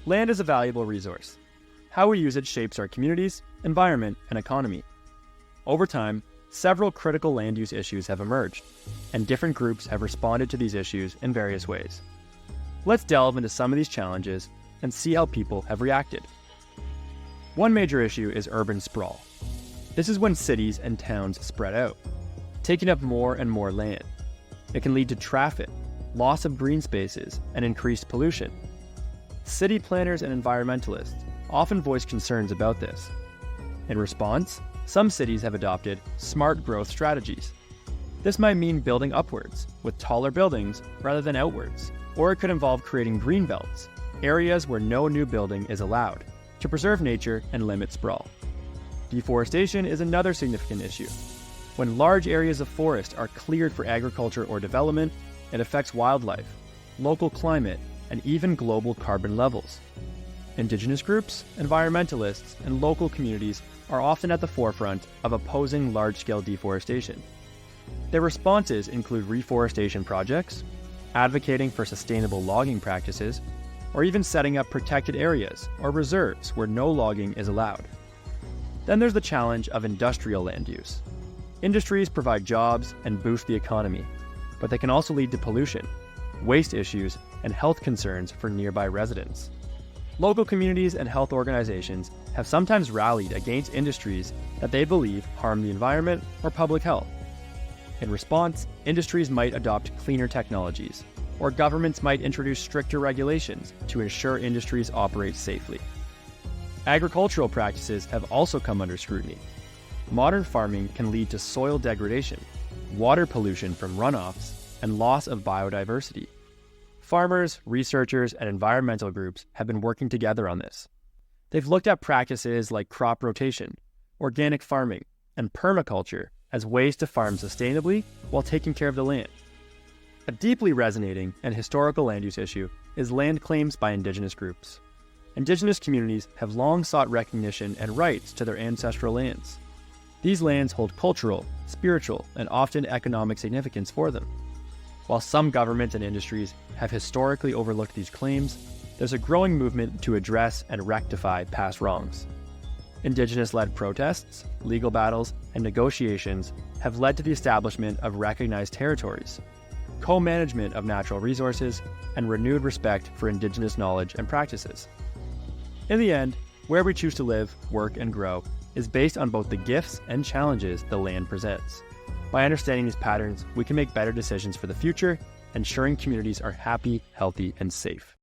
Land is a valuable resource. How we use it shapes our communities, environment, and economy. Over time, several critical land use issues have emerged, and different groups have responded to these issues in various ways. Let's delve into some of these challenges and see how people have reacted. One major issue is urban sprawl. This is when cities and towns spread out, taking up more and more land. It can lead to traffic, loss of green spaces, and increased pollution. City planners and environmentalists often voice concerns about this. In response, some cities have adopted smart growth strategies. This might mean building upwards, with taller buildings rather than outwards, or it could involve creating green belts, areas where no new building is allowed, to preserve nature and limit sprawl. Deforestation is another significant issue. When large areas of forest are cleared for agriculture or development, it affects wildlife, local climate, and even global carbon levels. Indigenous groups, environmentalists, and local communities are often at the forefront of opposing large-scale deforestation. Their responses include reforestation projects, advocating for sustainable logging practices, or even setting up protected areas or reserves where no logging is allowed. Then there's the challenge of industrial land use. Industries provide jobs and boost the economy, but they can also lead to pollution, waste issues, and health concerns for nearby residents. Local communities and health organizations have sometimes rallied against industries that they believe harm the environment or public health. In response, industries might adopt cleaner technologies, or governments might introduce stricter regulations to ensure industries operate safely. Agricultural practices have also come under scrutiny. Modern farming can lead to soil degradation, water pollution from runoffs, and loss of biodiversity. Farmers, researchers, and environmental groups have been working together on this. They've looked at practices like crop rotation, organic farming, and permaculture as ways to farm sustainably while taking care of the land. A deeply resonating and historical land use issue is land claims by Indigenous groups. Indigenous communities have long sought recognition and rights to their ancestral lands. These lands hold cultural, spiritual, and often economic significance for them. While some governments and industries have historically overlooked these claims, there's a growing movement to address and rectify past wrongs. Indigenous-led protests, legal battles, and negotiations have led to the establishment of recognized territories, co-management of natural resources, and renewed respect for Indigenous knowledge and practices. In the end, where we choose to live, work, and grow is based on both the gifts and challenges the land presents. By understanding these patterns, we can make better decisions for the future, ensuring communities are happy, healthy, and safe.